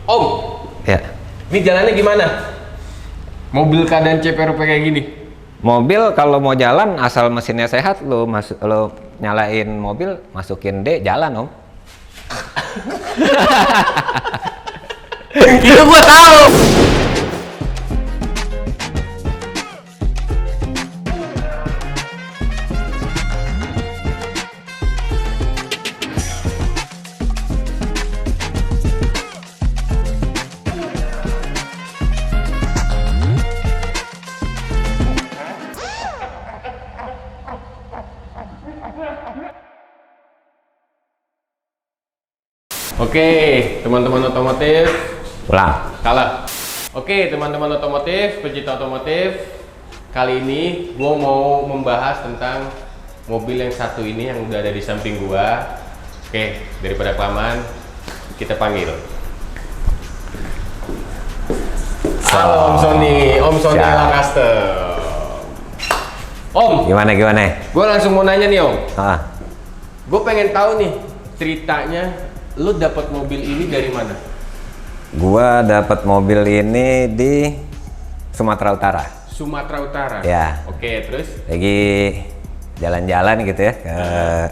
Om, Ya. ini jalannya gimana? Mobil keadaan CPRP kayak gini. Mobil kalau mau jalan asal mesinnya sehat, lo nyalain mobil, masukin D, jalan om. Itu gua tahu. Oke, teman-teman otomotif. Pulang. Kalah. Oke, teman-teman otomotif, pecinta otomotif. Kali ini gua mau membahas tentang mobil yang satu ini yang udah ada di samping gua. Oke, daripada kelamaan, kita panggil. Halo Om Sony Siap. Elang Custom. Om, Gimana? gua langsung mau nanya nih Om. Ah, Gue pengen tahu nih ceritanya, lu dapat mobil ini dari mana? gua dapat mobil ini di Sumatera Utara. Sumatera Utara. Ya. Oke, terus? Lagi jalan-jalan gitu ya ke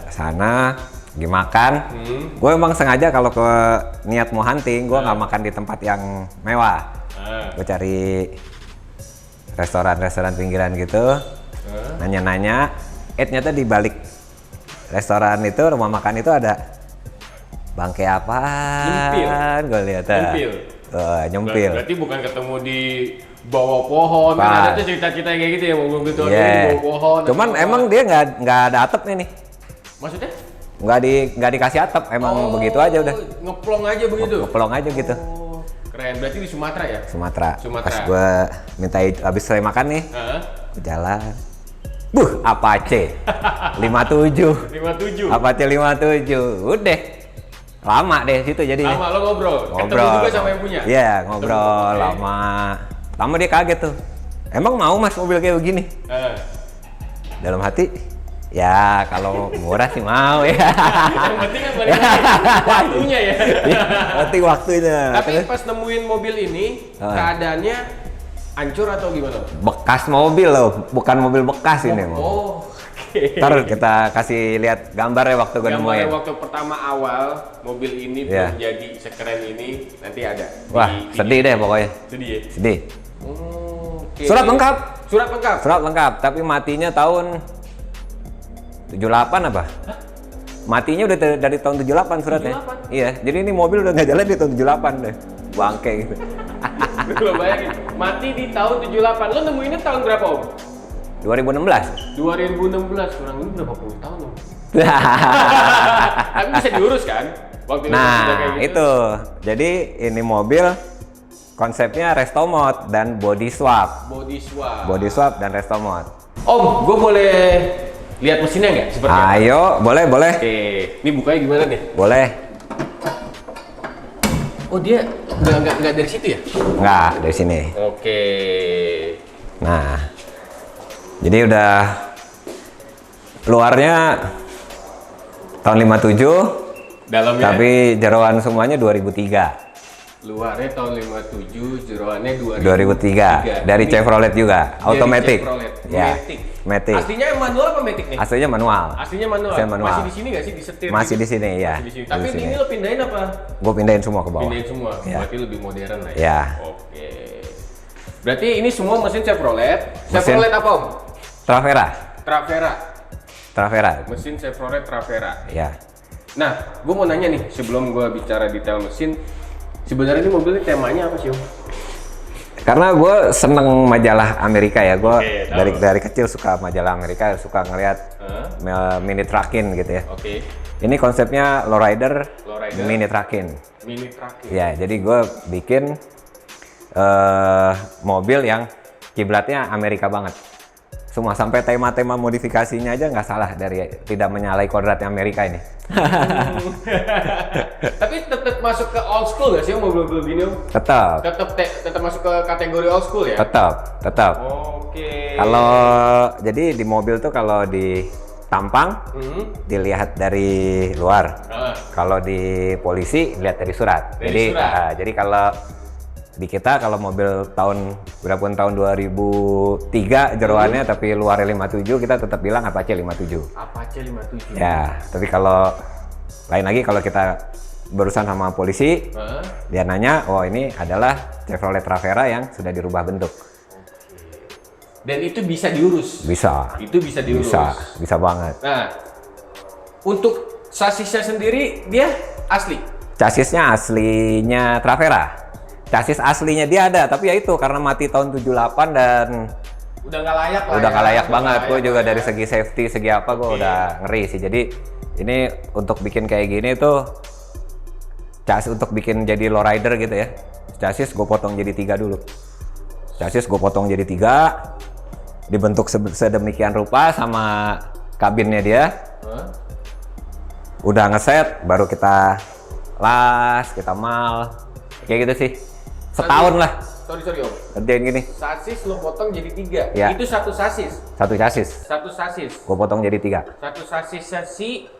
sana, lagi makan. Gue emang sengaja kalau ke niat mau hunting, gue nggak makan di tempat yang mewah. Gue cari restoran-restoran pinggiran gitu, nanya-nanya. Ternyata di balik restoran itu, rumah makan itu ada bangke apaan? Gue lihat. Nyempil. Nyempil. Berarti bukan ketemu di bawah pohon. Kan ada tuh cerita-cerita kayak gitu ya, mobil gitu di bawah pohon. Cuman emang dia nggak ada atapnya nih. Maksudnya? Nggak dikasih atap, emang begitu aja udah. Ngeplong aja begitu. Ngeplong aja gitu. Oh, keren. Berarti di Sumatera ya? Sumatera. Sumatera. Pas gue minta habis selesai makan nih, gua jalan. Apache 57. 57. Apache 57. Udah. Lama deh situ jadi. Lama lo ngobrol. Ketemu juga sama yang punya? Iya, ngobrol lama. Lama dia kaget tuh. Emang mau mas mobil kayak begini? Dalam hati, ya kalau murah sih mau ya. Yang penting kan balik lagi waktunya ya. Berarti waktunya. Tapi pas nemuin mobil ini, keadaannya hancur atau gimana? Bekas mobil loh, bukan mobil bekas ini. Oh, oke. Ntar kita kasih lihat gambarnya waktu gue Gambarnya nemuin. waktu pertama awal mobil ini belum jadi sekeren ini, nanti ada. Wah, sedih deh pokoknya. Sedih ya? Sedih. Oke. Surat lengkap. Surat lengkap. Surat lengkap, tapi matinya tahun 78 apa? Matinya udah dari tahun 78 suratnya. 78? Iya, jadi ini mobil udah nggak jalan di tahun 78 deh. Bangke gitu. Lo bayangin, mati di tahun 78. Lo nemuinnya tahun berapa, Om? 2016. 2016, kurang lebih berapa puluh tahun, Om? Tapi bisa diurus kan? Waktu itu udah Nah, kayak gitu. itu. Jadi ini mobil konsepnya resto mod dan body swap. Body swap. Body swap dan resto mod. Om, gue boleh lihat mesinnya nggak? Seperti apa? Ayo, boleh. Oke, ini bukanya gimana nih? Boleh. Oh, dia nggak dari situ ya? Nggak, dari sini. Oke. Nah, jadi udah luarnya tahun 57, Dalamnya? tapi jeroan semuanya 2003. Luarnya tahun 57, jeroannya 2003. Dari Chevrolet juga, automatic. Chevrolet. Ya, Matic. matic. Aslinya manual apa matic nih? Aslinya manual. Aslinya manual. Aslinya manual. Masih di sini nggak sih, disetir? Masih gitu? di sini, ya. Masih di sini. Tapi Di sini. ini lo pindahin apa? Gue pindahin semua ke bawah. Pindahin semua. Ya. Berarti lebih modern lah ya. Ya. Oke. Berarti ini semua mesin Chevrolet. Mesin- Chevrolet apa, Om? Travera. Travera. Mesin Chevrolet Travera. Ya. Nah, gue mau nanya nih, sebelum gue bicara detail mesin, sebenarnya ini mobil ini temanya apa sih, Om? Karena gue seneng majalah Amerika ya, gue Oke, tahu. dari kecil suka majalah Amerika, suka ngeliat mini truckin gitu ya. Oke. Ini konsepnya lowrider, Lowrider. mini truckin. Mini truck. Ya, jadi gue bikin mobil yang kiblatnya Amerika banget. Semua sampai tema-tema modifikasinya aja nggak salah dari tidak menyalahi kodratnya Amerika ini. Tapi tetap masuk ke old school nggak sih mobil-mobil gini, Om? Tetap, Tetap masuk ke kategori old school ya? tetap. Oke. Kalau jadi di mobil tuh kalau di tampang, dilihat dari luar. Kalau di polisi lihat dari surat. Jadi kalau di kita kalau mobil tahun berapun tahun 2003 jeroannya tapi luarnya 57, kita tetap bilang Apache 57. Apache 57. Ya, tapi kalau lain lagi kalau kita berurusan sama polisi, dia nanya, oh ini adalah Chevrolet Travera yang sudah dirubah bentuk. Dan itu bisa diurus? Bisa. Itu bisa diurus? Bisa banget. Nah, untuk sasisnya sendiri dia asli? Chassisnya aslinya Travera. Chassis aslinya dia ada, tapi ya itu karena mati tahun 78 dan udah nggak layak lah. Udah nggak layak banget. Gue juga dari segi safety, segi apa gue udah ngeri sih. Jadi ini untuk bikin kayak gini tuh chassis untuk bikin jadi lowrider gitu ya. Chassis gue potong jadi 3 dulu. Chassis gue potong jadi 3, dibentuk sedemikian rupa sama kabinnya dia. Udah ngeset, baru kita las, kita mal, kayak gitu sih. Setahun lah. Sorry Om. Kerjain gini. Sasis lo potong jadi 3. Ya. Itu satu sasis. Satu chassis. Satu sasis. Gue potong jadi 3. Satu sasisnya si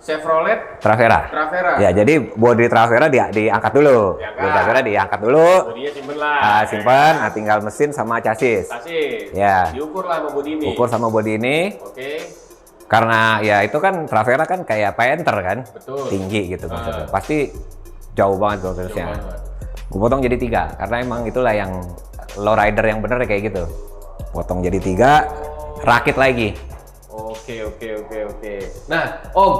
Chevrolet Travera. Ya, jadi bodi Travera diangkat dulu. Bodi Travera diangkat dulu. Bodinya simpen lah. Simpan, tinggal mesin sama chassis. Chassis. Ya. Diukur lah sama bodi ini. Ukur sama bodi ini. Oke. Karena ya itu kan Travera kan kayak Panther kan. Betul. Tinggi gitu maksudnya. Pasti jauh banget goggles-nya. Gue potong jadi 3 karena emang itulah yang lowrider yang bener kayak gitu. Potong jadi 3, rakit lagi. Oke. Nah, Om,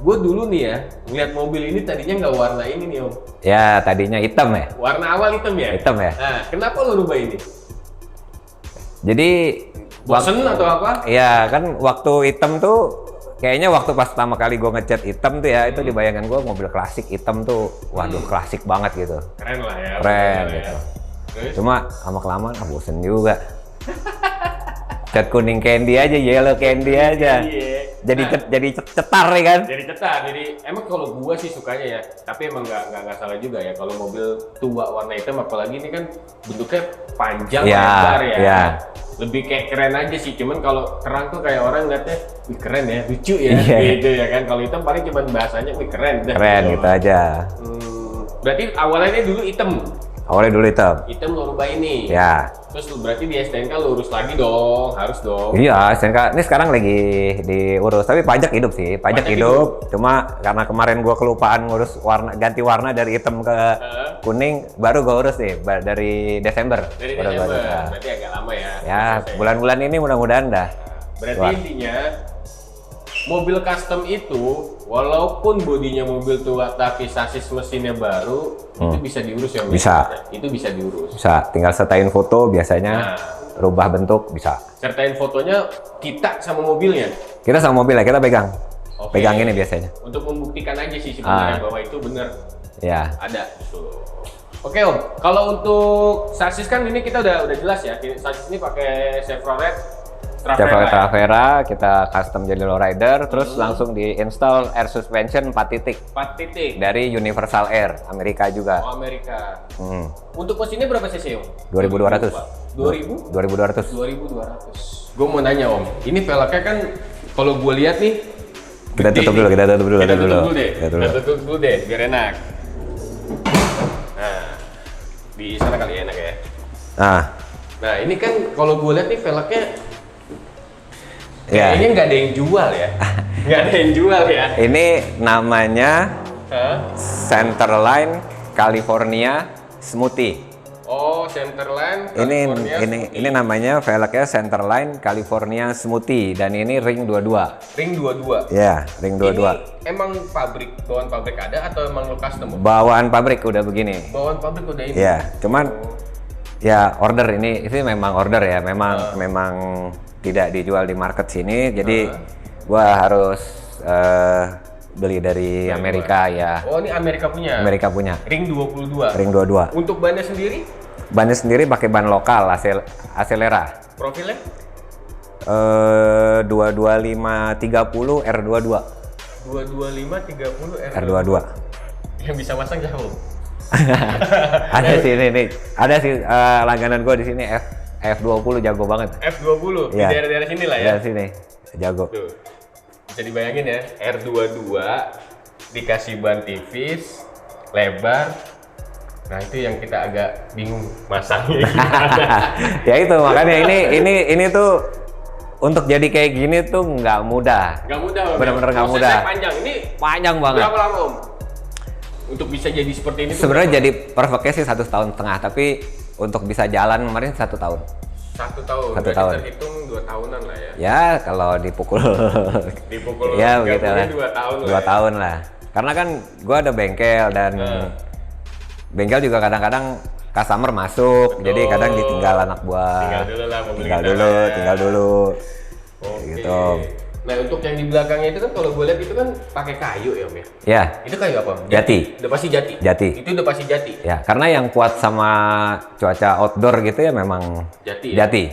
gue dulu nih ya ngeliat mobil ini tadinya nggak warna ini nih Om. Ya tadinya hitam ya. Warna awal hitam ya. Hitam ya. Nah, kenapa lo rubah ini? Jadi bosen atau apa? Iya kan waktu hitam tuh kayaknya waktu pas pertama kali gue ngecat hitam tuh ya itu dibayangkan gue mobil klasik hitam tuh waduh klasik banget gitu. Keren lah ya. Keren gitu. Ya. Cuma lama kelamaan bosen juga. Cat kuning candy aja, yellow candy aja. Jadi cetar ya kan? Jadi cetar. Jadi emang kalau gua sih sukanya ya, tapi emang nggak salah juga ya kalau mobil tua warna hitam apalagi ini kan bentuknya panjang lebar ya. Lebih kayak keren aja sih. Cuman kalau terang tuh kayak orang ngeliatnya, wih keren ya, lucu ya, gitu ya kan. Kalau hitam paling cuma bahasanya, wih keren. Keren gitu aja. Berarti awalnya dulu hitam. Awalnya dulu hitam. Hitam lo rubah ini. Ya. Terus berarti di STNK lo urus lagi dong, harus dong. Iya, STNK ini sekarang lagi diurus, tapi pajak hidup sih, pajak hidup. Cuma karena kemarin gua kelupaan ngurus ganti warna dari hitam ke kuning, baru gua urus nih dari Desember. Dari Desember, berarti agak lama ya. Ya, bulan-bulan ini mudah-mudahan dah. Berarti intinya mobil custom itu walaupun bodinya mobil tua tapi sasis mesinnya baru itu bisa diurus ya? Bisa. Itu bisa diurus. Bisa, tinggal sertain foto biasanya, rubah bentuk bisa. Sertain fotonya kita sama mobilnya? Kita sama mobilnya, kita pegang. Pegang ini biasanya. Untuk membuktikan aja sih sebenarnya bahwa itu benar. Ya. Ada. Oke Om, kalau untuk sasis kan ini kita udah jelas ya. Sasis ini pakai Chevrolet Travera, kita custom jadi lowrider, terus langsung di-install air suspension 4 titik. 4 titik? Dari Universal Air, Amerika juga. Oh, Amerika. Untuk mesinnya berapa cc Om? 2200. 2000? 2200. 2200. Gue mau nanya Om, ini velgnya kan kalau gue lihat nih kita tutup dulu. Kita tutup dulu deh, biar enak. Nah, di sana kali enak ya. Nah, ini kan kalau gue lihat nih velgnya kayaknya nggak ada yang jual ya. Nggak ada yang jual ya. Ini namanya Centerline California Smoothie. Oh, Centerline California ini namanya velgnya Centerline California Smoothie dan ini ring 22. Ring 22. Ya, ring 22. Ini emang bawaan pabrik ada atau emang lo custom? Bawaan pabrik udah begini. Bawaan pabrik udah ini. Ya, cuman ya order ini memang order ya, memang tidak dijual di market sini, jadi gua harus beli dari Amerika ya. Oh, ini Amerika punya? Amerika punya. Ring 22? Ring 22. Untuk bannya sendiri? Bannya sendiri pakai ban lokal, Acelera. Profilnya? 22530 R22. 22530 R22. Yang bisa masang jauh? Ada sih ini. Ada sih langganan gua di sini F20 jago banget. F20 ya. Di daerah-daerah sini lah ya. Daerah sini jago. Tuh. Bisa dibayangin ya, R22 dikasih ban tipis, lebar. Nah itu yang kita agak bingung masangnya gimana. Ya itu makanya ini tuh untuk jadi kayak gini tuh nggak mudah. Nggak mudah, bener-bener nggak mudah. Panjang, ini panjang banget. Berapa lama Om? Untuk bisa jadi seperti ini? Sebenarnya jadi perfectnya sih 1,5 tahun, tapi untuk bisa jalan kemarin 1 tahun. 1 tahun. 1 tahun. Terhitung 2 tahunan lah ya. Ya kalau dipukul. Dipukul. Ya begitu lah. 2 tahun lah. 2 tahun lah. Karena kan gua ada bengkel dan bengkel juga kadang-kadang customer masuk. Betul. Jadi kadang ditinggal anak buah. Tinggal dulu lah. Tinggal dulu. Oke. Gitu. Nah untuk yang di belakangnya itu kan kalau gue lihat itu kan pakai kayu ya Om ya? Ya. Itu kayu apa? Jati. Udah pasti jati? Jati. Itu udah pasti jati? Ya, karena yang kuat sama cuaca outdoor gitu ya memang jati. Ya? Jati.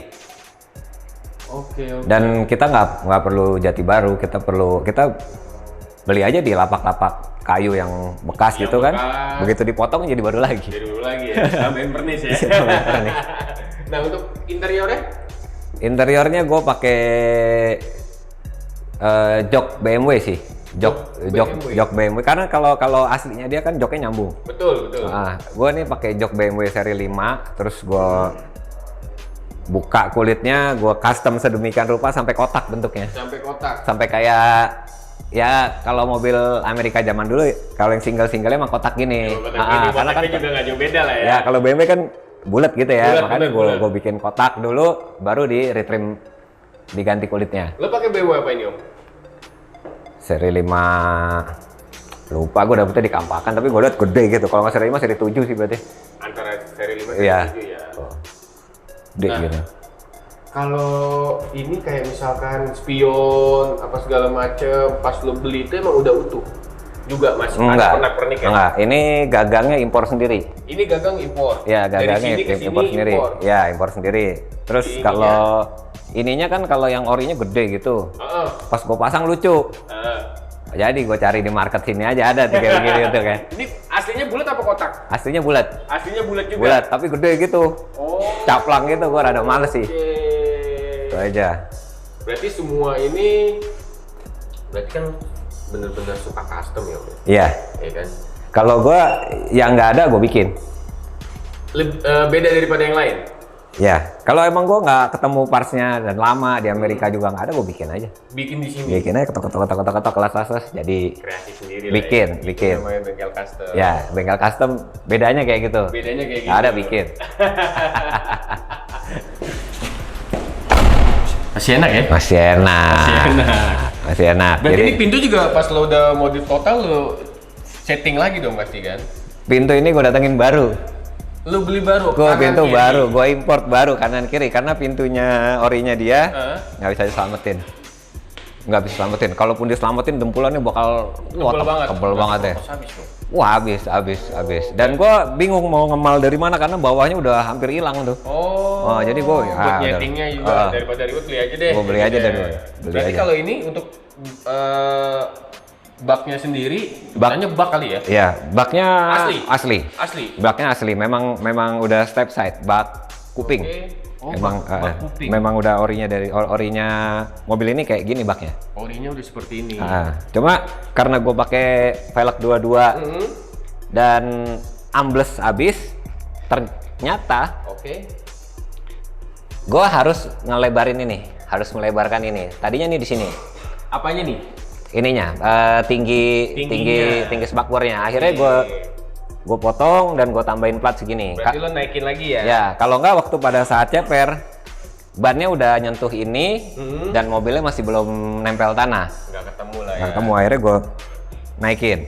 Oke. Dan kita nggak perlu jati baru, kita beli aja di lapak-lapak kayu yang bekas gitu kan. Begitu dipotong jadi baru lagi. Jadi baru lagi ya, tambahin pernis ya? Tambahin pernis. Nah untuk interiornya? Interiornya gue pakai jok BMW sih, jok BMW. Karena kalau aslinya dia kan joknya nyambung. Betul. Nah, gue nih pakai jok BMW seri 5, terus gue buka kulitnya, gue custom sedemikian rupa sampai kotak bentuknya. Sampai kotak. Sampai kayak ya kalau mobil Amerika zaman dulu, kalau yang single-single emang kotak gini. Karena kan juga nggak jauh beda lah ya. Ya kalau BMW kan bulat gitu ya, makanya gue bikin kotak dulu, baru di retrim, diganti kulitnya. Lo pakai BMW apa ini Om? Seri 5, lupa gue dapetnya di Kampakan, tapi gue liat gede gitu. Kalau nggak seri 5, seri 7 sih berarti. Antara seri 5 seri 7 ya? Gede gitu. Kalau ini kayak misalkan spion, apa segala macem, pas lo beli itu emang udah utuh? Juga masih ada pernak-pernik ya? Enggak, ini gagangnya impor sendiri. Ini gagang impor? Ya, gagangnya impor sendiri. Ya, impor sendiri. Terus kalau ininya kan kalau yang orinya gede gitu. Pas gue pasang lucu. Jadi gue cari di market sini aja ada kayak begini gitu kan. Ini aslinya bulat apa kotak? Aslinya bulat. Aslinya bulat juga? Bulat, tapi gede gitu. Caplang gitu, gue rada males sih. Itu aja. Berarti semua ini berarti kan bener-bener suka custom ya Om? Iya. Iya kan? Kalau gue yang nggak ada gue bikin. Beda daripada yang lain? Ya, kalau emang gue nggak ketemu partsnya dan lama di Amerika juga nggak ada, gue bikin aja. Bikin di sini? Bikin aja, ketok kelas jadi kreasi sendiri bikin, lah ya. bikin. Namanya bengkel custom. Ya, bengkel custom bedanya kayak gitu. Bedanya kayak gitu. Nggak ada bikin. Masih enak ya? Masih enak. Berarti ini pintu juga pas lo udah modif total lo setting lagi dong pasti kan? Pintu ini gue datengin baru. Lu beli baru? Gue pintu kiri. Baru, gue import baru kanan kiri karena pintunya orinya dia nggak bisa diselamatin. Nggak bisa selamatin. Kalaupun diselamatin dempulannya bakal tebel banget deh. Wah habis. Dan gue bingung mau ngemal dari mana karena bawahnya udah hampir hilang tuh. Jadi gue buat nyetingnya juga daripada ribet beli aja deh. Gue beli aja deh. Berarti kalau ini untuk baknya sendiri, baknya bak kali ya? Iya, baknya asli. Baknya asli, memang udah step side, bak kuping. Bak kuping. Memang udah orinya mobil ini kayak gini baknya. Orinya udah seperti ini. Cuma karena gue pakai velg 22 dan ambles abis, ternyata gue harus melebarkan ini. Tadinya nih di sini. Apanya nih? Ininya tinggi spakbornya. Akhirnya gue potong dan gue tambahin plat segini. Berarti lo naikin lagi ya? Ya, kalau nggak waktu pada saat ceper bannya udah nyentuh ini dan mobilnya masih belum nempel tanah. Nggak ketemu lah ya. Nggak ketemu, akhirnya gue naikin.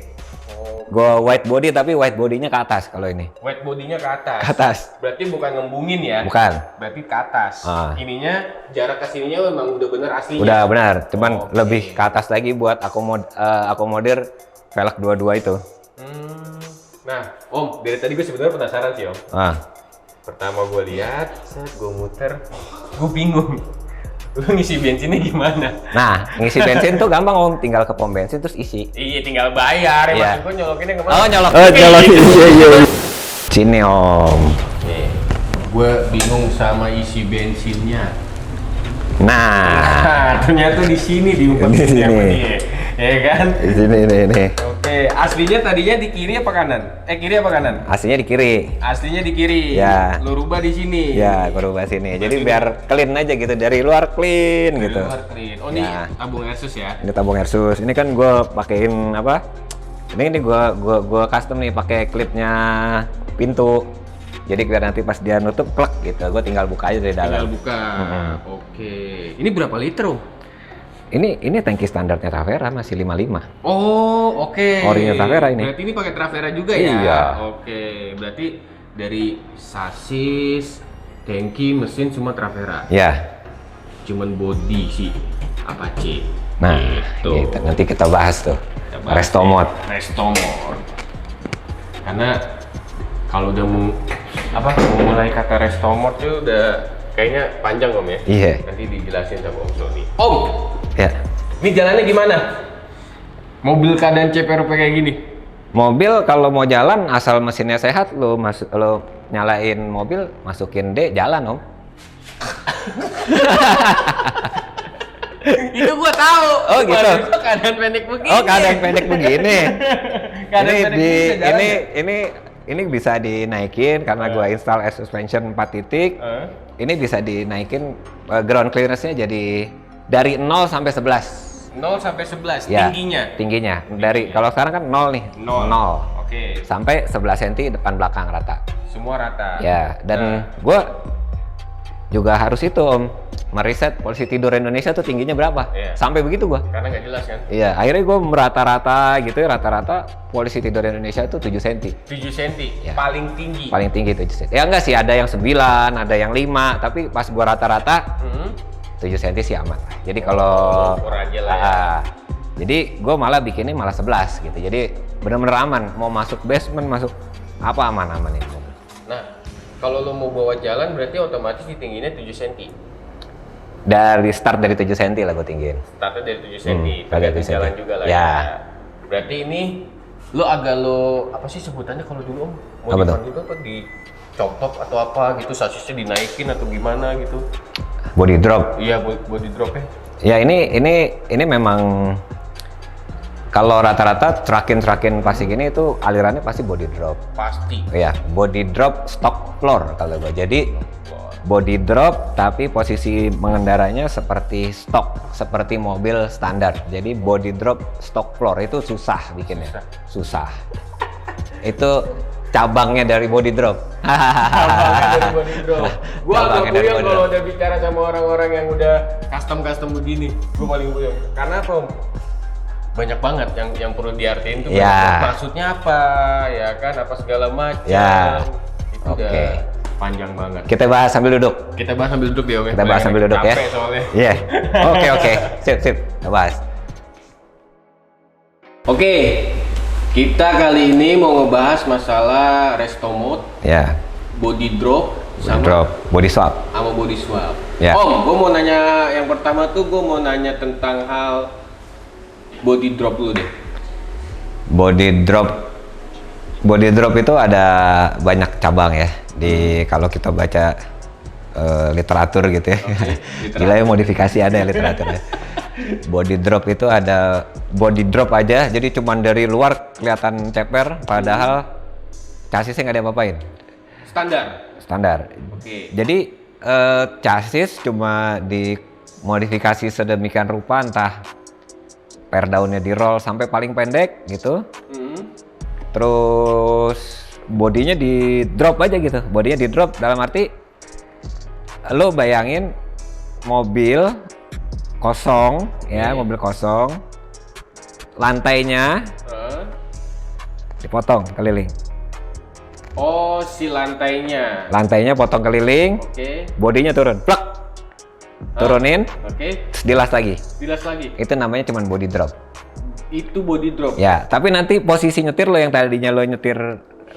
Gue white body tapi white bodinya ke atas kalau ini. White bodinya ke atas? Ke atas. Berarti bukan ngembungin ya? Bukan. Berarti ke atas. Ininya jarak ke sininya memang udah bener aslinya? Udah benar, cuman lebih ke atas lagi buat akomodir velg 22 itu. Nah Om, dari tadi gue sebenarnya penasaran sih Om. Pertama gue lihat, saat gue muter, gue bingung. Lu ngisi bensinnya gimana? Nah, ngisi bensin tuh gampang Om, tinggal ke pom bensin terus isi. Iya, tinggal bayar. Maksud gue nyolokinnya kemana? Nyolokin. Iya. Sini Om. Nih, gue bingung sama isi bensinnya. Nah, ternyata di sini Di diumpetin sama sini. dia. Ya kan? di sini nih. Oke, aslinya tadinya di kiri apa kanan? Kiri apa kanan? Aslinya di kiri. Aslinya di kiri. Ya. Lu rubah di sini. Ya, gue rubah sini. Jadi biar clean aja gitu, dari luar clean Dari gitu. luar clean. Oh, ini Ya. tabung Asus ya. Ini tabung Asus. Ini kan gue pakein apa? Ini gue custom nih pakai klipnya pintu. Jadi biar nanti pas dia nutup plek gitu. Gue tinggal buka aja dari Tinggal dalam. buka. Oke. Ini berapa liter, Om? Ini tangki standarnya Travera masih 55. Oh, oke. Orinya Travera ini. Berarti ini pakai Travera juga ya? Iya. Oke. Berarti dari sasis, tangki, mesin semua Travera. Ya. Cuman body sih Apache. Nah, gitu. gitu. Nanti kita bahas tuh. Kita bahas Resto ya. mode. Resto mode. Karena kalau udah mau mulai kata resto mode tuh udah kayaknya panjang, Om ya. Iya. Nanti dijelasin sama Om Sony. Om, Ya. ini jalannya gimana? Mobil keadaan CPRP kayak gini? Mobil kalau mau jalan asal mesinnya sehat, lo nyalain mobil, masukin D, jalan Om. Itu gua tahu. Oh, gitu. Maksud gua keadaan pendek begini. Oh, keadaan pendek begini. Keadaan ini pendek begini bisa jalan ya? ini bisa dinaikin karena gua install air suspension 4 titik. Ini bisa dinaikin ground clearance-nya jadi dari 0 sampai 11. 0 sampai 11 Ya, tingginya. Tingginya. Dari kalau sekarang kan 0 nih. 0. 0. Oke. Sampai 11 cm depan belakang rata. Semua rata. Ya, dan gua juga harus itu Om, meriset polisi tidur Indonesia tuh tingginya berapa. Iya. Sampai begitu gua. Karena nggak jelas kan? Iya, akhirnya gue merata-rata gitu ya, rata-rata polisi tidur Indonesia itu 7 cm. 7 cm Ya. paling tinggi. Paling tinggi 7 cm. Ya enggak sih, ada yang 9, ada yang 5, tapi pas gua rata-rata 7 cm sih aman. Jadi kalau ukur aja lah ya. jadi gue malah bikinnya malah 11 gitu. Jadi bener-bener aman, mau masuk basement, masuk apa aman-aman ini. Nah, kalau lo mau bawa jalan berarti otomatis ditingginya 7 cm. Dari start dari 7 cm lah gue tinggiin. Startnya dari 7 cm, dari pakai 7 jalan cm. juga lah Ya. ya. Berarti ini lo apa sih sebutannya kalau dulu Om? Apa Modifan itu apa dicopot atau apa gitu, sasisnya dinaikin atau gimana gitu? Body drop. Iya, body drop ya. Ya ini memang kalau rata-rata trakin pasti gini itu alirannya pasti body drop. Pasti. Ya, body drop stock floor kalau gue. Jadi body drop tapi posisi mengendaranya seperti stok, seperti mobil standar. Jadi body drop stock floor itu susah bikinnya. Susah. Itu cabangnya dari body drop. Cabangnya dari body drop. Gua agak Cabangnya dari buyung body kalau drop. udah bicara sama orang-orang yang udah custom begini. Gua paling buyung. Karena apa? Om? Banyak banget yang perlu diartiin tuh. Ya. Maksudnya apa? Ya kan, apa segala macam. Ya. Itu Oke. udah panjang banget. Kita bahas sambil duduk. Kita bahas sambil duduk ya, Om. Kita bahas sambil duduk ya. Capek soalnya. Iya. Oke. Sip. Kita bahas. Oke. Kita kali ini mau ngebahas masalah resto mode, Ya. body drop, Body drop, body swap. sama body swap. Ya. Om, gue mau nanya yang pertama tuh gue mau nanya tentang hal body drop dulu deh. Body drop itu ada banyak cabang ya. Kalau kita baca literatur gitu ya. literatur. Gila ya, modifikasi ada ya literaturnya. Body drop itu ada body drop aja, jadi cuman dari luar kelihatan ceper, padahal chassisnya nggak ada apa-apain. Standar. Oke. Jadi chassis cuma dimodifikasi sedemikian rupa, entah per daunnya di roll sampai paling pendek gitu. Terus bodinya di drop aja gitu. Bodinya di drop dalam arti lo bayangin mobil kosong ya, mobil kosong. Lantainya dipotong keliling. Oh, si lantainya. Lantainya potong keliling, Oke. bodinya turun. Plak. Turunin, Oke. terus dilas lagi. Dilas lagi. Itu namanya cuman body drop. Itu body drop. Ya, tapi nanti posisi nyetir lo yang tadinya lo nyetir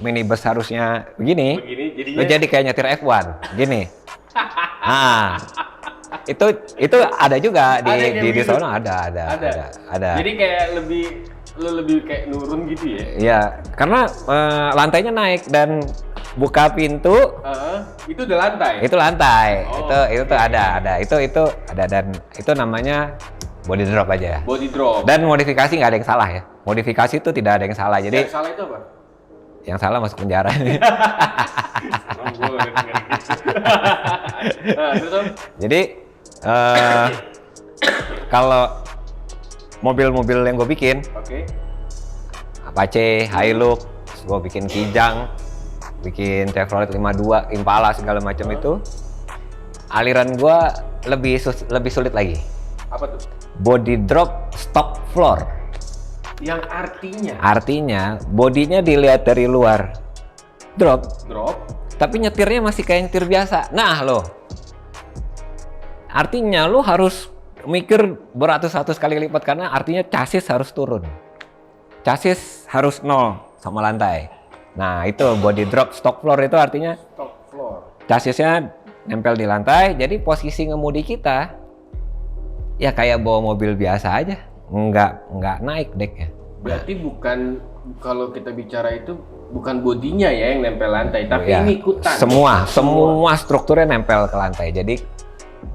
minibus harusnya begini, Begini lo jadinya. jadi kayak nyetir F1, gini. Nah, itu ada juga Ada yang di gitu? sono ada. Jadi kayak lu lebih kayak nurun gitu ya? Iya, karena lantainya naik dan buka pintu itu udah lantai. itu lantai. Oh, itu tuh ada. Itu ada dan itu namanya body drop aja. Body drop. Dan modifikasi nggak ada yang salah ya. Modifikasi itu tidak ada yang salah. Jadi yang salah itu apa? yang salah masuk penjara. Jadi kalau mobil-mobil yang gue bikin, Apache, Hilux, gue bikin Kijang, bikin Chevrolet 52, Impala segala macam itu, aliran gue lebih sulit lagi. Apa tuh? Body drop stock floor. Yang artinya? Artinya bodinya dilihat dari luar drop, tapi nyetirnya masih kayak nyetir biasa. Nah lo, artinya lo harus mikir beratus-ratus kali lipat karena artinya chassis harus turun. Chassis harus nol sama lantai. Nah itu body drop stock floor itu artinya Stock floor. chassisnya nempel di lantai, jadi posisi ngemudi kita ya kayak bawa mobil biasa aja, nggak naik deknya. Berarti bukan, kalau kita bicara itu bukan bodinya ya yang nempel lantai, tapi Ya, ini ikutan. semua strukturnya nempel ke lantai. Jadi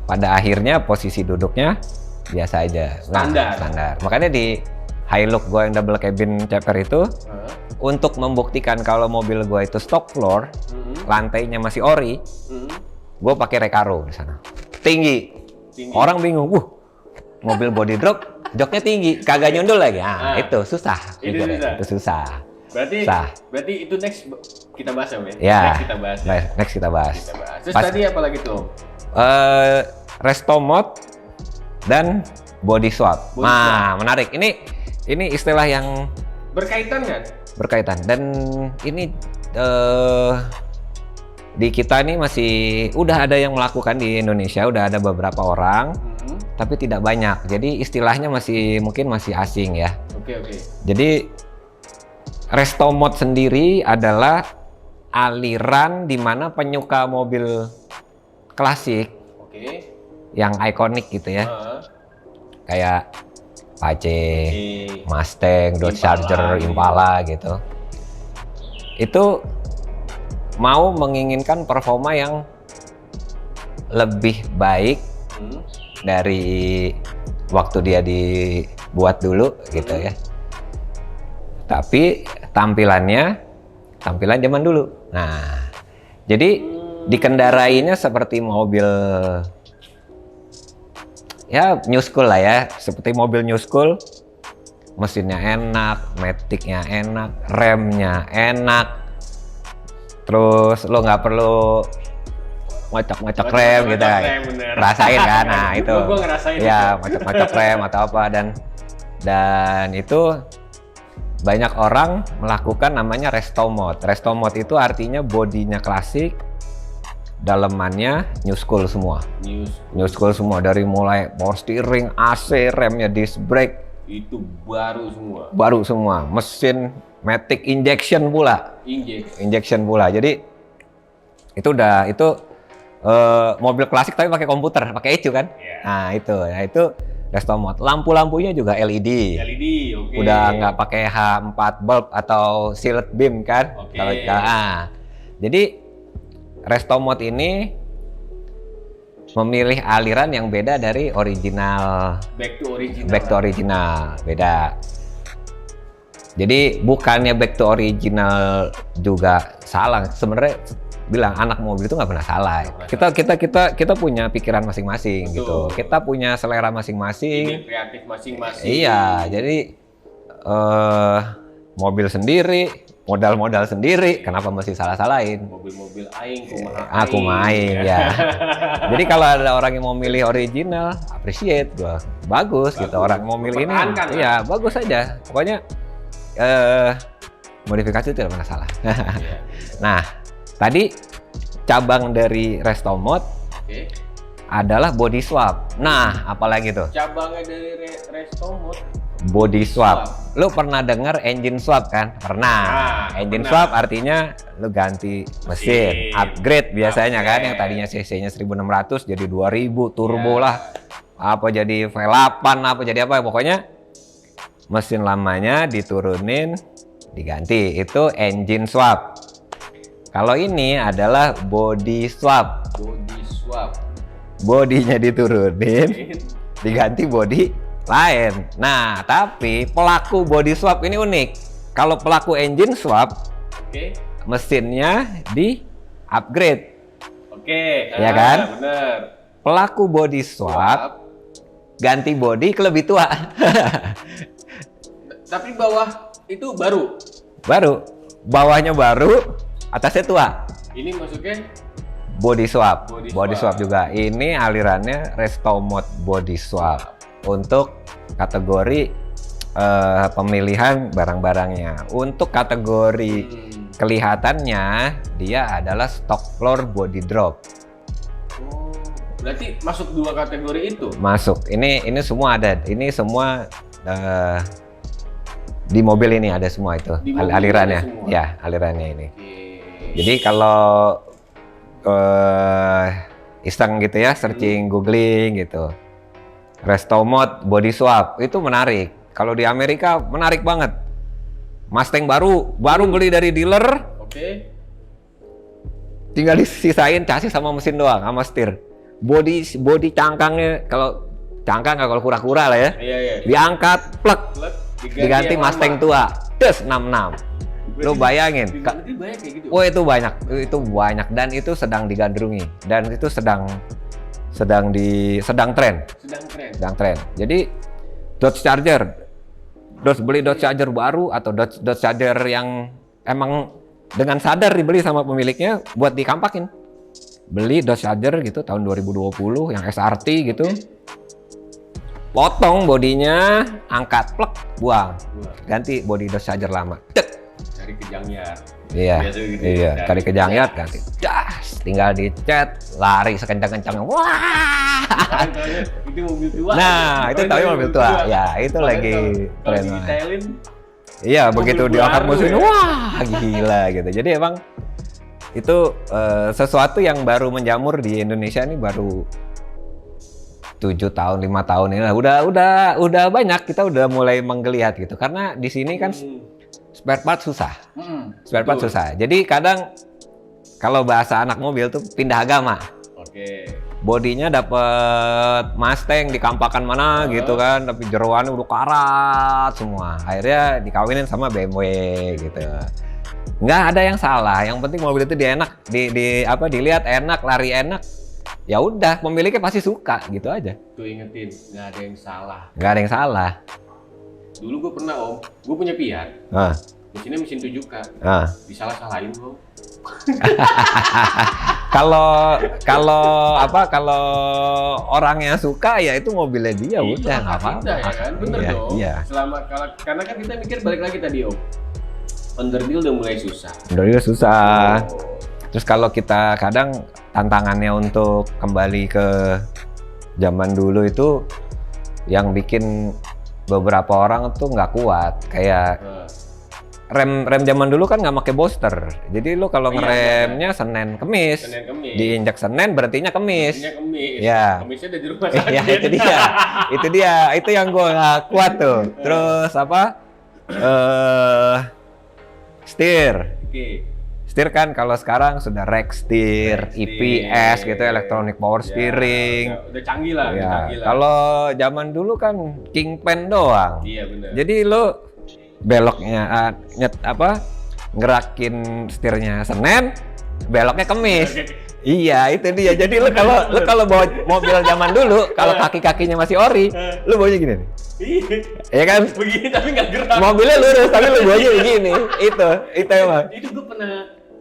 pada akhirnya posisi duduknya biasa aja. Standar. Makanya di Hilux gue yang double cabin Checker itu untuk membuktikan kalau mobil gue itu stock floor, lantainya masih ori, gue pakai Recaro di sana. Tinggi. Orang bingung, mobil body drop, joknya tinggi, kagak nyundul lagi. Nah, itu susah. Itu susah. Berarti itu next kita bahas ya, men? Ya. Next kita bahas. Terus tadi apa lagi tuh? Resto mode dan body swap. Menarik. Ini istilah yang berkaitan kan? Berkaitan. Dan ini di kita ini masih udah ada yang melakukan di Indonesia, udah ada beberapa orang, tapi tidak banyak. Jadi istilahnya mungkin masih asing ya. Oke. Jadi resto mode sendiri adalah aliran di mana penyuka mobil klasik, yang ikonik gitu ya, kayak Apache, Mustang, Dodge Charger, Impala gitu. Itu mau menginginkan performa yang lebih baik dari waktu dia dibuat dulu gitu ya. Tapi tampilan zaman dulu. Nah, jadi dikendarainya seperti mobil ya new school lah ya, seperti mobil new school. Mesinnya enak, maticnya enak, remnya enak. Terus lo nggak perlu ngocok-ngocok rem gitu, rasain kan? Nah itu, ya ngocok-ngocok rem atau apa, dan itu banyak orang melakukan namanya resto mode. Resto mode itu artinya bodinya klasik, dalemannya new school semua. New school semua, dari mulai power steering, AC, remnya disc brake itu baru semua. Mesin matic injection pula. Jadi itu mobil klasik tapi pakai komputer, pakai ECU kan? Nah itu resto mode. Lampu-lampunya juga LED. Udah nggak pakai H4 bulb atau shield beam kan? Jadi resto mode ini memilih aliran yang beda dari original. Back to original, beda. Jadi bukannya back to original juga salah. Sebenarnya bilang anak mobil itu nggak pernah salah. Kita punya pikiran masing-masing gitu. Kita punya selera masing-masing. Kreatif masing-masing. Iya, jadi mobil sendiri, modal sendiri, kenapa mesti salah-salahin? Mobil-mobil aing, kumaha aing ya. Jadi kalau ada orang yang mau milih original, appreciate gua. Bagus gitu. Orang mau milih ini, iya bagus aja. Pokoknya modifikasi itu tidak pernah salah. Nah, tadi cabang dari resto mode adalah body swap. Nah, apalagi tuh? Cabangnya dari resto mode. Body swap. Lu pernah dengar engine swap kan? Pernah. Engine swap artinya lu ganti mesin, upgrade biasanya kan, yang tadinya cc-nya 1600 jadi 2000, turbo lah. Apa jadi V8, apa jadi apa, pokoknya mesin lamanya diturunin, diganti. Itu engine swap. Kalau ini adalah body swap. Body swap. Bodinya diturunin, diganti body lain. Nah, tapi pelaku body swap ini unik. Kalau pelaku engine swap, Oke. mesinnya di upgrade. Oke. Ya kan? Bener. Pelaku body swap ganti body ke lebih tua. Tapi bawah itu baru. Baru, bawahnya baru, atasnya tua. Ini maksudnya Body swap, Body body swap. swap juga. Ini alirannya resto mode body swap untuk kategori pemilihan barang-barangnya. Untuk kategori kelihatannya dia adalah stock floor body drop. Oh, berarti masuk 2 kategori itu. Masuk. Ini semua ada. Ini semua di mobil ini ada semua itu. Di mobil Alirannya. ada semua? Ya, alirannya ini. Oke. Jadi kalau iseng gitu ya, searching, googling gitu, resto mode body swap itu menarik. Kalau di Amerika menarik banget. Mustang baru beli dari dealer, Oke. tinggal disisain chassis sama mesin doang, sama setir. Body cangkangnya, kalau cangkang kalau kura-kura lah ya, Iya. diangkat, plek, Plug, diganti yang Mustang lama. tua, des 66. Lu bayangin, Di luar negeri banyak kayak gitu. oh itu banyak dan itu sedang digandrungi dan itu sedang tren. Sedang keren. Jadi beli Dodge Charger baru atau Dodge Charger yang emang dengan sadar dibeli sama pemiliknya buat dikampakin. Beli Dodge Charger gitu tahun 2020 yang SRT gitu. Potong bodinya, angkat plek, buang. Ganti bodi Dodge Charger lama. Tek. Cari kejangnya. Iya, Biasa gitu. iya. Cari Cari kejangnya ganti. Das, tinggal dicet, lari sekencang-kencangnya. Wah. Itu mobil tua. Nah, itu tapi mobil tua. Ya, itu lagi Kalau tren. didetailin, Iya, mobil begitu baru diangkat mesin, ya. wah gila gitu. Jadi emang itu sesuatu yang baru menjamur di Indonesia ini baru 7 tahun, 5 tahun ini lah. Udah banyak, kita udah mulai menggeliat gitu. Karena di sini kan spare part susah. Spare part betul. susah. Jadi kadang kalau bahasa anak mobil tuh pindah agama. Oke. Bodinya dapet Mustang dikampakan mana gitu kan, tapi jeroannya udah karat semua. Akhirnya dikawinin sama BMW gitu. Nggak ada yang salah, yang penting mobil itu dilihat enak, lari enak. Ya udah, pemiliknya pasti suka gitu aja. Tuh ingetin, nggak ada yang salah. Nggak ada yang salah. Dulu gue pernah om, gue punya Fiat. Ah, Mesinnya mesin 7K. ah. Disalah-salahin om. Kalau orangnya suka ya itu mobilnya dia Itu udah hak nggak apa-apa. kita, ya kan? Bener Iya, dong. Iya. Karena kan kita mikir balik lagi tadi om. Underdeal udah mulai susah. Udah juga susah. Oh. Terus kalau kita kadang tantangannya untuk kembali ke zaman dulu itu yang bikin beberapa orang tuh nggak kuat. Kayak rem zaman dulu kan nggak pakai booster. Jadi lu kalau Iya, ngeremnya Senin Kemis, Senin Kemis. diinjak Senin berartinya Kemis. Mesinnya kemis. Ya. Kemisnya udah di rumah sakit. Iya itu dia, itu yang gue nggak kuat tuh. Terus apa? Setir. Oke. Setir kan kalau sekarang sudah rack steer, Rack steer. EPS gitu, electronic power Ya, steering. udah canggih lah, udah Ya, canggih lah. kalau zaman dulu kan kingpin doang. Iya benar. Jadi lo beloknya ngerakin setirnya Senin, beloknya Kemis. Iya, itu dia. Jadi lu kalau bawa mobil zaman dulu, kalau kaki-kakinya masih ori, lu bawanya gini nih. Iya. Ya kan? Begini tapi nggak gerak. Mobilnya lurus tapi lu bawanya begini. Itu emang. Itu gue pernah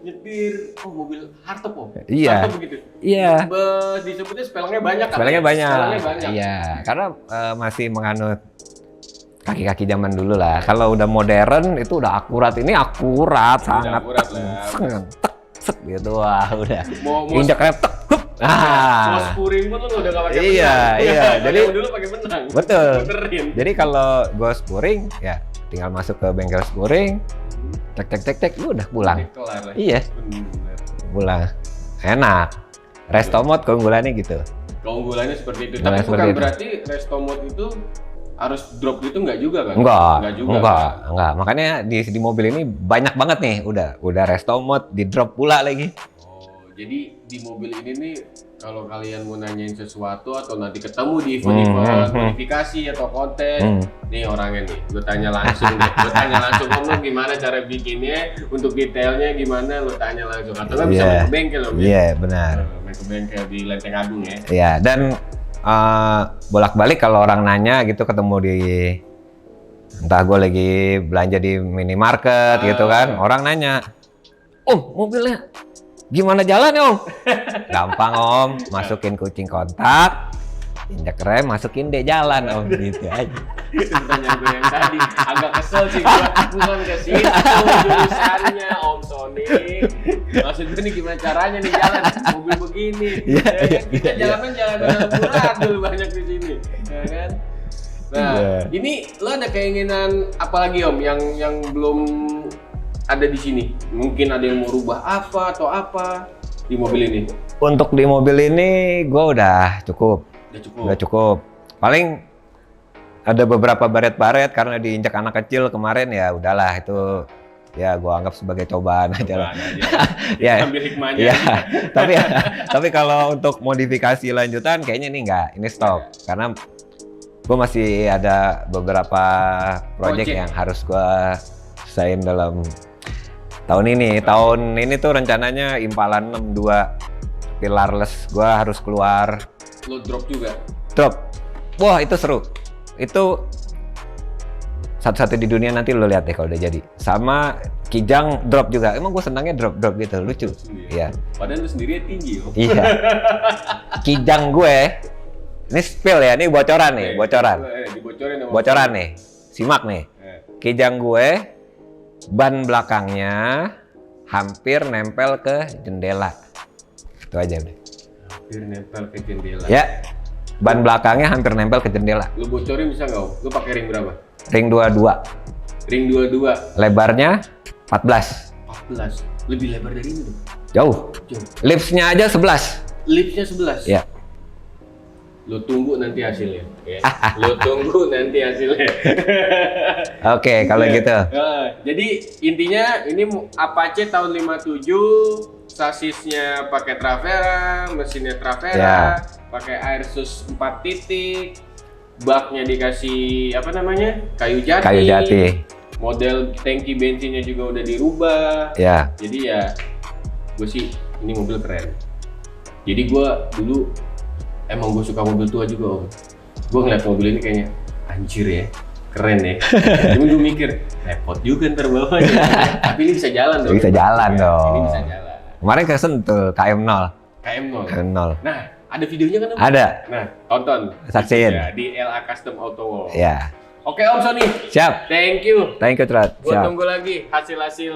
nyetir mobil hardtop om. Iya. Hardtop begitu. Iya. Disebutnya spelongnya banyak kan? Spellingnya banyak. Spellongnya banyak. Iya, karena masih menganut kaki-kaki zaman dulu lah. Kalau udah modern itu udah akurat. Ini akurat, sangat akurat lah. tek set gitu. Wah, udah. Mau Injak rem tek. Hup. mau spuring pun lu udah nggak pakai Iya, benang. iya. Jadi Jadi- dulu pakai benang. Betul. Benerin. Jadi kalau gue spuring, ya tinggal masuk ke bengkel spuring, cek, lu udah pulang. Oke, kelar lah. Iya, Bener. pulang. Enak. Resto mode keunggulannya gitu. Keunggulannya seperti itu. Keunggulannya Tapi bukan seperti itu. berarti resto mode itu harus drop gitu nggak juga kan? Enggak juga. enggak. Makanya di mobil ini banyak banget nih, udah resto mode, di drop pula lagi. Oh, jadi di mobil ini nih kalau kalian mau nanyain sesuatu atau nanti ketemu di event-event modifikasi atau konten, nih orangnya nih, gue tanya langsung deh, gue tanya langsung Om lu gimana cara bikinnya, untuk detailnya gimana, lu tanya langsung. Atau nggak bisa main ke bengkel Om ya? Iya, benar. Main ke bengkel di Lenteng Agung ya? Iya, dan bolak-balik kalau orang nanya gitu ketemu di entah gue lagi belanja di minimarket gitu kan, orang nanya, mobilnya gimana jalan ya Om? Gampang Om, masukin kucing kontak, injak rem, masukin deh jalan Om, gitu aja. Pertanyaan gue yang tadi agak kesel sih gue, bukan ke situ jurusannya Om Sony. Maksud gue nih gimana caranya nih jalan mobil begini? Kita jalan amburadul banyak di sini, ya kan? Nah, ini lo ada keinginan apa lagi Om yang belum ada di sini? Mungkin ada yang mau rubah apa atau apa di mobil ini? Untuk di mobil ini gue udah cukup. Udah cukup. Paling ada beberapa baret-baret karena diinjak anak kecil kemarin, ya udahlah itu ya gue anggap sebagai cobaan aja lah. Ya, ambil hikmahnya. Ya, tapi kalau untuk modifikasi lanjutan kayaknya ini enggak, ini stop. Karena gue masih ada beberapa project yang harus gue selesaiin dalam tahun ini. Tahun ini tuh rencananya Impala 62 pilarless gue harus keluar. Lo drop juga? Drop. Wah itu seru. Itu satu-satu di dunia, nanti lo lihat deh kalau udah jadi. Sama Kijang drop juga. Emang gue senangnya drop gitu, lucu. Iya. Padahal lu sendiri tinggi Om. Iya. Kijang gue, ini spill ya, ini bocoran nih, bocoran. Bocoran nih, simak nih. Kijang gue, ban belakangnya hampir nempel ke jendela. Itu aja udah. Hampir nempel ke jendela. Ya, ban belakangnya hampir nempel ke jendela. Lu bocorin bisa nggak Om? Lu pakai ring berapa? Ring 22. Ring 22. Lebarnya 14. 14. Lebih lebar dari ini tuh. Jauh. Lipsnya aja 11. Lipsnya 11? Ya. Lu tunggu nanti hasilnya. Ya. Lu tunggu nanti hasilnya. Oke, kalau gitu. Jadi intinya ini Apache tahun 57, sasisnya pakai Travera, mesinnya Travera, pakai Airsus 4 titik, baknya dikasih apa namanya? Kayu jati. Model tangki bensinnya juga udah dirubah. Ya. Jadi ya gue sih ini mobil keren. Jadi gue dulu emang gue suka mobil tua juga Om. Gue ngeliat mobil ini kayaknya anjir ya, keren ya. Cuma gue mikir repot juga ntar bawahnya. Tapi ini bisa jalan dong. Bisa jalan dong. Ini bisa jalan. Kemarin ke Sentul KM0. KM0. Nah, ada videonya kan Om? Ada. Nah, tonton. Saksiin. Ya, di LA Custom Auto World. Ya. Oke Om Sony. Siap. Thank you. Thank you Trot. Gue tunggu lagi hasil-hasil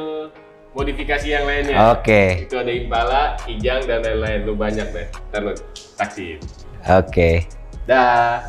modifikasi yang lainnya. Oke. Itu ada Impala, Kijang dan lain-lain. Lu banyak deh. Ntar lu saksiin. Oke. Dah.